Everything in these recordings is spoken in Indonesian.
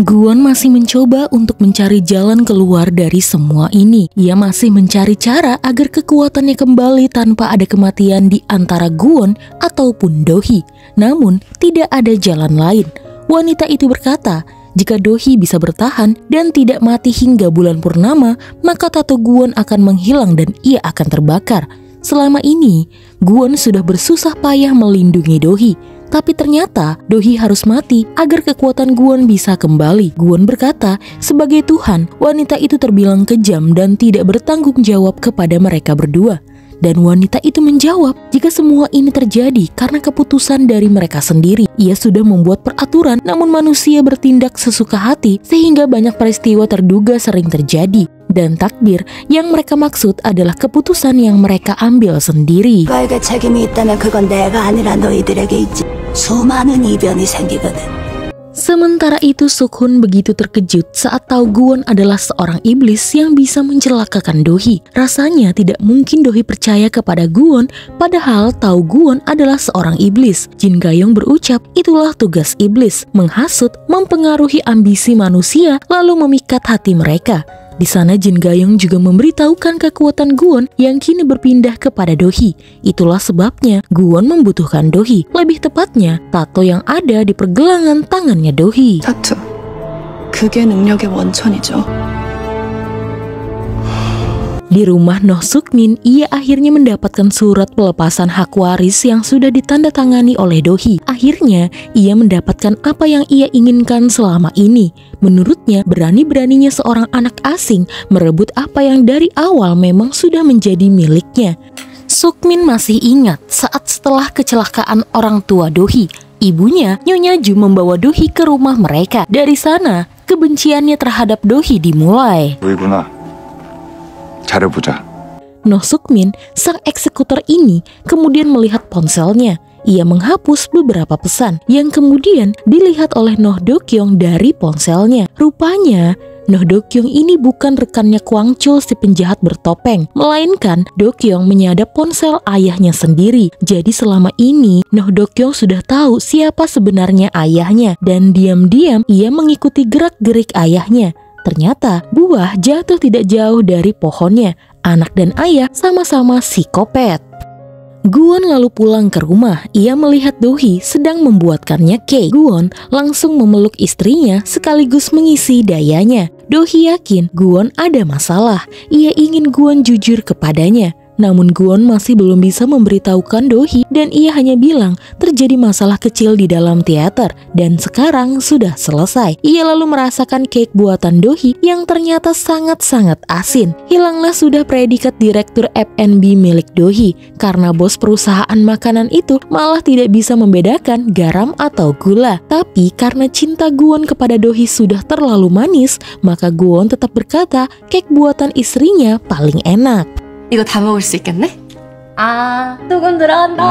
Guwon masih mencoba untuk mencari jalan keluar dari semua ini. Ia masih mencari cara agar kekuatannya kembali tanpa ada kematian di antara Guwon ataupun Dohee. Namun, tidak ada jalan lain. Wanita itu berkata, jika Dohee bisa bertahan dan tidak mati hingga bulan purnama, maka tato Guwon akan menghilang dan ia akan terbakar. Selama ini, Guwon sudah bersusah payah melindungi Dohee. Tapi ternyata Dohee harus mati agar kekuatan Guwon bisa kembali. Guwon berkata, sebagai Tuhan, wanita itu terbilang kejam dan tidak bertanggung jawab kepada mereka berdua. Dan wanita itu menjawab, jika semua ini terjadi karena keputusan dari mereka sendiri. Ia sudah membuat peraturan, namun manusia bertindak sesuka hati sehingga banyak peristiwa terduga sering terjadi. Dan takdir yang mereka maksud adalah keputusan yang mereka ambil sendiri. Sementara itu Sukhun begitu terkejut saat tahu Guwon adalah seorang iblis yang bisa mencelakakan Dohee. Rasanya tidak mungkin Dohee percaya kepada Guwon, padahal tahu Guwon adalah seorang iblis. Jin Gayong berucap, itulah tugas iblis, menghasut, mempengaruhi ambisi manusia, lalu memikat hati mereka. Di sana Jin Gayong juga memberitahukan kekuatan Guwon yang kini berpindah kepada Dohee. Itulah sebabnya Guwon membutuhkan Dohee, lebih tepatnya tato yang ada di pergelangan tangannya Dohee. 타투, 그게 능력의 원천이죠. Di rumah Noh Sukmin, ia akhirnya mendapatkan surat pelepasan hak waris yang sudah ditandatangani oleh Dohee. Akhirnya, ia mendapatkan apa yang ia inginkan selama ini. Menurutnya, berani-beraninya seorang anak asing merebut apa yang dari awal memang sudah menjadi miliknya. Sukmin masih ingat saat setelah kecelakaan orang tua Dohee, ibunya, Nyonya Ju, membawa Dohee ke rumah mereka. Dari sana, kebenciannya terhadap Dohee dimulai. Noh Sukmin, sang eksekutor ini, kemudian melihat ponselnya. Ia menghapus beberapa pesan yang kemudian dilihat oleh Noh Dokyong dari ponselnya. Rupanya, Noh Dokyong ini bukan rekannya Kwang Chul si penjahat bertopeng, melainkan Dokyong menyadap ponsel ayahnya sendiri. Jadi selama ini, Noh Dokyong sudah tahu siapa sebenarnya ayahnya, dan diam-diam ia mengikuti gerak-gerik ayahnya. Ternyata buah jatuh tidak jauh dari pohonnya. Anak dan ayah sama-sama psikopat. Guwon lalu pulang ke rumah. Ia melihat Dohee sedang membuatkannya cake. Guwon langsung memeluk istrinya sekaligus mengisi dayanya. Dohee yakin Guwon ada masalah. Ia ingin Guwon jujur kepadanya. Namun Guwon masih belum bisa memberitahukan Dohee dan ia hanya bilang terjadi masalah kecil di dalam teater dan sekarang sudah selesai. Ia lalu merasakan cake buatan Dohee yang ternyata sangat-sangat asin. Hilanglah sudah predikat direktur F&B milik Dohee karena bos perusahaan makanan itu malah tidak bisa membedakan garam atau gula. Tapi karena cinta Guwon kepada Dohee sudah terlalu manis, maka Guwon tetap berkata cake buatan istrinya paling enak. 이거 다 먹을 수 있겠네? 소금 들어간다.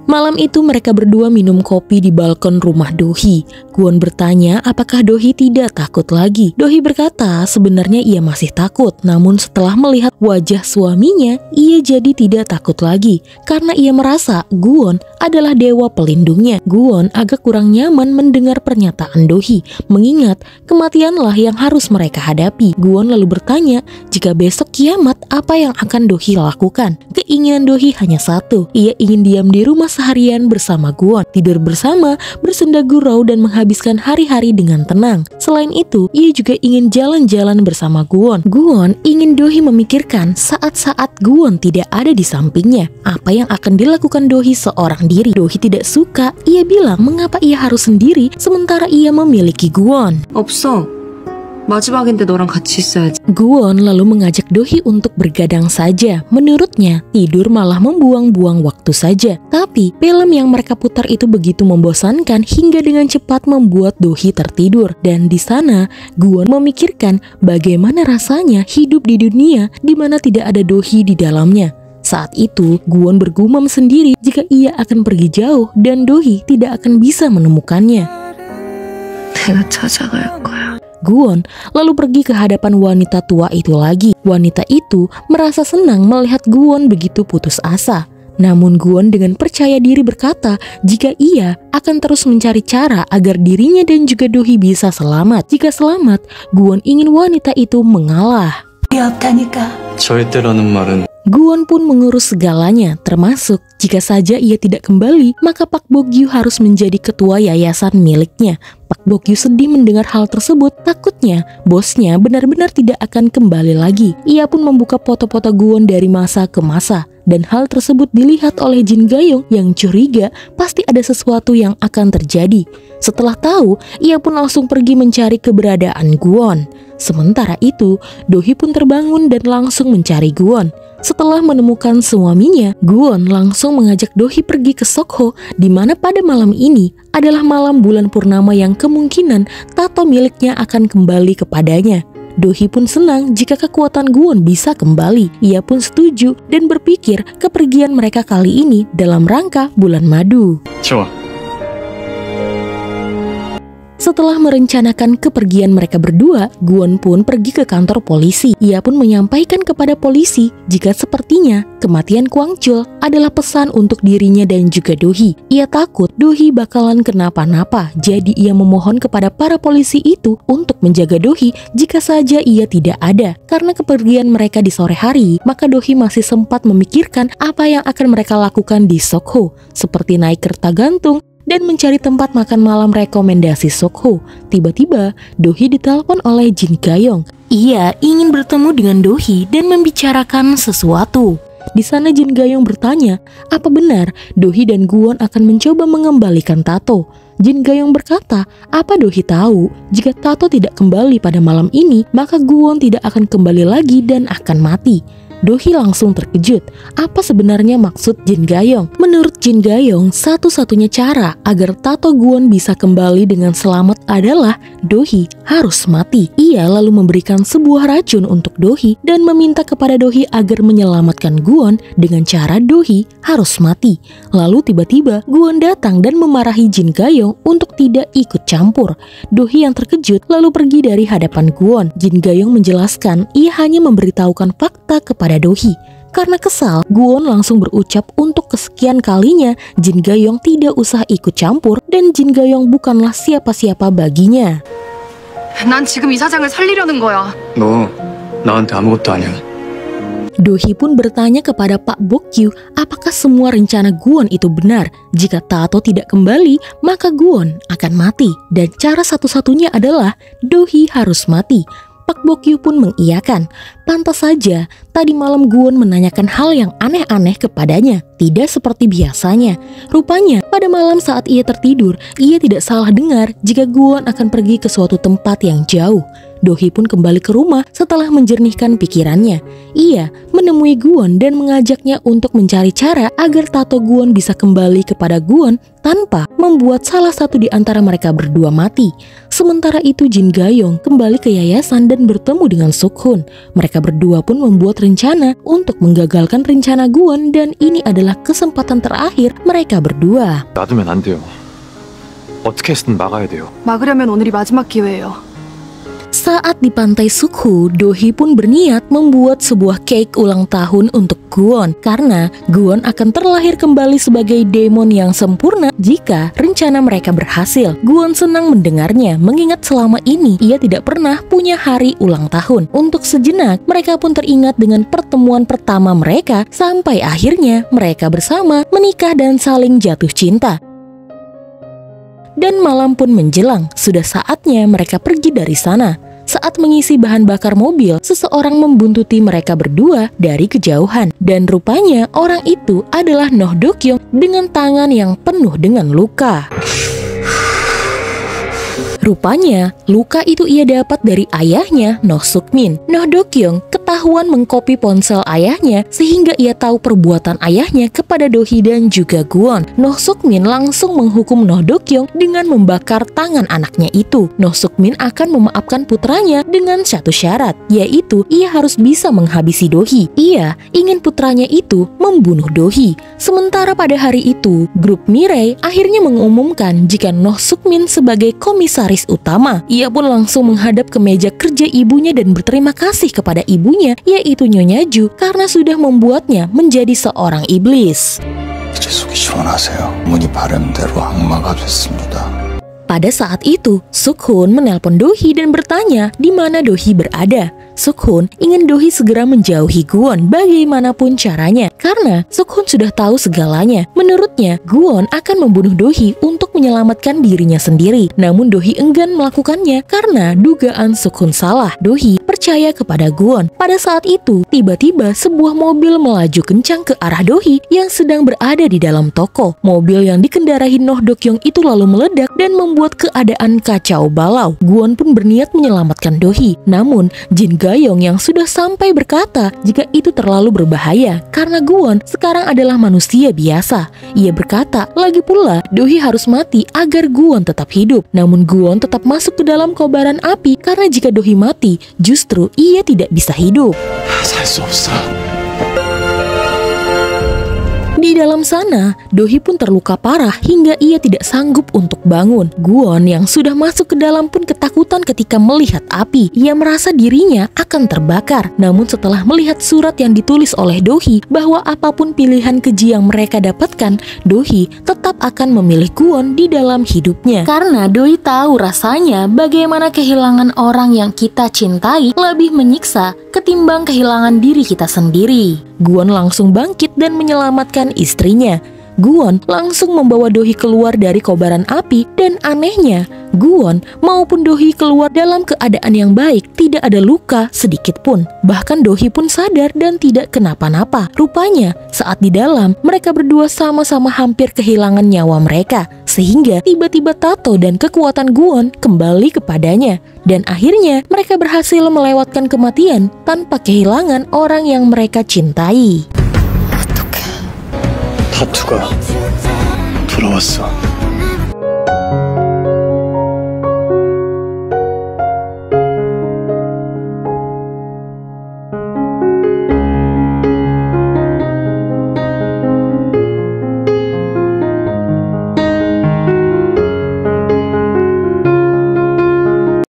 Malam itu mereka berdua minum kopi di balkon rumah Dohee. Guwon bertanya apakah Dohee tidak takut lagi. Dohee berkata sebenarnya ia masih takut, namun setelah melihat wajah suaminya, ia jadi tidak takut lagi karena ia merasa Guwon adalah dewa pelindungnya. Guwon agak kurang nyaman mendengar pernyataan Dohee, mengingat kematianlah yang harus mereka hadapi. Guwon lalu bertanya jika besok kiamat apa yang akan Dohee lakukan. Keinginan Dohee hanya satu, ia ingin diam di rumah seharian bersama Guwon, tidur bersama, bersenda gurau dan menghabiskan hari-hari dengan tenang. Selain itu, ia juga ingin jalan-jalan bersama Guwon. Guwon ingin Dohee memikirkan saat-saat Guwon tidak ada di sampingnya. Apa yang akan dilakukan Dohee seorang diri? Dohee tidak suka. Ia bilang mengapa ia harus sendiri sementara ia memiliki Guwon. 없어. 마지막인데 너랑 같이 있어야지. Guwon lalu mengajak Dohee untuk bergadang saja. Menurutnya, tidur malah membuang-buang waktu saja. Tapi, film yang mereka putar itu begitu membosankan hingga dengan cepat membuat Dohee tertidur. Dan di sana, Guwon memikirkan bagaimana rasanya hidup di dunia di mana tidak ada Dohee di dalamnya. Saat itu, Guwon bergumam sendiri jika ia akan pergi jauh dan Dohee tidak akan bisa menemukannya. 내가 찾아갈 거야. Guwon lalu pergi ke hadapan wanita tua itu lagi. Wanita itu merasa senang melihat Guwon begitu putus asa. Namun Gwon dengan percaya diri berkata jika ia akan terus mencari cara agar dirinya dan juga Do-hee bisa selamat. Jika selamat, Gwon ingin wanita itu mengalah. 절대라는 말은 Gwon pun mengurus segalanya, termasuk jika saja ia tidak kembali, maka Pak Bok-gyu harus menjadi ketua yayasan miliknya. Pak Bok-gyu sedih mendengar hal tersebut, takutnya bosnya benar-benar tidak akan kembali lagi. Ia pun membuka foto-foto Gwon dari masa ke masa. Dan hal tersebut dilihat oleh Jin Gayong yang curiga pasti ada sesuatu yang akan terjadi. Setelah tahu, ia pun langsung pergi mencari keberadaan Gwon. Sementara itu, Do-hee pun terbangun dan langsung mencari Gwon. Setelah menemukan suaminya, Gwon langsung mengajak Do-hee pergi ke Sokho, di mana pada malam ini adalah malam bulan purnama yang kemungkinan tato miliknya akan kembali kepadanya. Do-hee pun senang jika kekuatan Gwon bisa kembali. Ia pun setuju dan berpikir kepergian mereka kali ini dalam rangka bulan madu. 좋아. Setelah merencanakan kepergian mereka berdua, Gwon pun pergi ke kantor polisi. Ia pun menyampaikan kepada polisi jika sepertinya kematian Kwang Chul adalah pesan untuk dirinya dan juga Do-hee. Ia takut Do-hee bakalan kenapa-napa, jadi ia memohon kepada para polisi itu untuk menjaga Do-hee jika saja ia tidak ada. Karena kepergian mereka di sore hari, maka Do-hee masih sempat memikirkan apa yang akan mereka lakukan di Sokho, seperti naik kereta gantung dan mencari tempat makan malam rekomendasi Sokho. Tiba-tiba, Do-hee ditelepon oleh Jin Gayong. Ia ingin bertemu dengan Do-hee dan membicarakan sesuatu. Di sana Jin Gayong bertanya, apa benar Do-hee dan Gwon akan mencoba mengembalikan tato? Jin Gayong berkata, apa Do-hee tahu? Jika tato tidak kembali pada malam ini, maka Gwon tidak akan kembali lagi dan akan mati. Do-hee langsung terkejut. Apa sebenarnya maksud Jin Gayong? Menurut Jin Gayong, satu-satunya cara agar tato Gwon bisa kembali dengan selamat adalah Do-hee harus mati. Ia lalu memberikan sebuah racun untuk Do-hee dan meminta kepada Do-hee agar menyelamatkan Gwon dengan cara Do-hee harus mati. Lalu tiba-tiba Gwon datang dan memarahi Jin Gayong untuk tidak ikut campur. Do-hee yang terkejut lalu pergi dari hadapan Gwon. Jin Gayong menjelaskan ia hanya memberitahukan fakta kepada Do-hee. Karena kesal, Gwon langsung berucap untuk kesekian kalinya Jin Gayong tidak usah ikut campur dan Jin Gayong bukanlah siapa-siapa baginya. 난 지금 이 사장을 살리려는 거야. 너 나한테 아무것도 아니야. Do-hee pun bertanya kepada Pak Bok-gyu apakah semua rencana Gwon itu benar. Jika tato tidak kembali, maka Gwon akan mati. Dan cara satu-satunya adalah Do-hee harus mati. Pak Bok-gyu pun mengiyakan. Pantas saja, tadi malam Gwon menanyakan hal yang aneh-aneh kepadanya. Tidak seperti biasanya. Rupanya, pada malam saat ia tertidur, ia tidak salah dengar jika Gwon akan pergi ke suatu tempat yang jauh. Do-hee pun kembali ke rumah setelah menjernihkan pikirannya. Ia menemui Gwon dan mengajaknya untuk mencari cara agar tato Gwon bisa kembali kepada Gwon tanpa membuat salah satu di antara mereka berdua mati. Sementara itu Jin Gayong kembali ke yayasan dan bertemu dengan Suk-hun. Mereka berdua pun membuat rencana untuk menggagalkan rencana Gwon dan ini adalah kesempatan terakhir mereka berdua. 놔두면 안 돼요. 어떻게 해서든 막아야 돼요. 막으려면 오늘이 마지막 기회예요. Saat di pantai Sukhu, Do-hee pun berniat membuat sebuah cake ulang tahun untuk Gwon karena Gwon akan terlahir kembali sebagai demon yang sempurna jika rencana mereka berhasil. Gwon senang mendengarnya mengingat selama ini ia tidak pernah punya hari ulang tahun. Untuk sejenak, mereka pun teringat dengan pertemuan pertama mereka sampai akhirnya mereka bersama menikah dan saling jatuh cinta. Dan malam pun menjelang, sudah saatnya mereka pergi dari sana. Saat mengisi bahan bakar mobil, seseorang membuntuti mereka berdua dari kejauhan. Dan rupanya orang itu adalah Noh Do-kyung dengan tangan yang penuh dengan luka. Rupanya, luka itu ia dapat dari ayahnya, Noh Suk-min. Noh Do-kyung ketahuan mengkopi ponsel ayahnya sehingga ia tahu perbuatan ayahnya kepada Do-hee dan juga Gwon. Noh Suk-min langsung menghukum Noh Do-kyung dengan membakar tangan anaknya itu. Noh Suk-min akan memaafkan putranya dengan satu syarat, yaitu ia harus bisa menghabisi Do-hee. Ia ingin putranya itu membunuh Do-hee. Sementara pada hari itu, grup Mirai akhirnya mengumumkan jika Noh Suk-min sebagai komisaris aktris utama. Ia pun langsung menghadap ke meja kerja ibunya dan berterima kasih kepada ibunya, yaitu Nyonya Ju, karena sudah membuatnya menjadi seorang iblis. 이제 속이 시원하세요. 문이 바람대로 악마가 됐습니다. Pada saat itu, Suk-hoon menelpon Do-hee dan bertanya di mana Do-hee berada. Suk-hoon ingin Do-hee segera menjauhi Gwon bagaimanapun caranya, karena Suk-hoon sudah tahu segalanya. Menurutnya, Gwon akan membunuh Do-hee untuk menyelamatkan dirinya sendiri. Namun Do-hee enggan melakukannya karena dugaan Suk-hoon salah. Do-hee percaya kepada Gwon. Pada saat itu, tiba-tiba sebuah mobil melaju kencang ke arah Do-hee yang sedang berada di dalam toko. Mobil yang dikendarai Noh Do-kyung itu lalu meledak dan membuat keadaan kacau balau. Gwon pun berniat menyelamatkan Do-hee. Namun, Jin Gayong yang sudah sampai berkata jika itu terlalu berbahaya karena Gwon sekarang adalah manusia biasa. Ia berkata, lagi pula Do-hee harus mati agar Gwon tetap hidup. Namun Gwon tetap masuk ke dalam kobaran api karena jika Do-hee mati, justru ia tidak bisa hidup. 살 수 없어. Di dalam sana, Do-hee pun terluka parah hingga ia tidak sanggup untuk bangun. Gwon yang sudah masuk ke dalam pun ketakutan ketika melihat api. Ia merasa dirinya akan terbakar. Namun setelah melihat surat yang ditulis oleh Do-hee bahwa apapun pilihan keji yang mereka dapatkan, Do-hee tetap akan memilih Gwon di dalam hidupnya. Karena Do-hee tahu rasanya bagaimana kehilangan orang yang kita cintai lebih menyiksa ketimbang kehilangan diri kita sendiri. Gwon langsung bangkit dan menyelamatkan istrinya. Gwon langsung membawa Do-hee keluar dari kobaran api dan anehnya, Gwon maupun Do-hee keluar dalam keadaan yang baik, tidak ada luka sedikit pun. Bahkan Do-hee pun sadar dan tidak kenapa-napa. Rupanya saat di dalam, mereka berdua sama-sama hampir kehilangan nyawa mereka, sehingga tiba-tiba tato dan kekuatan Gwon kembali kepadanya. Dan akhirnya mereka berhasil melewatkan kematian tanpa kehilangan orang yang mereka cintai. 타투가 돌아왔어.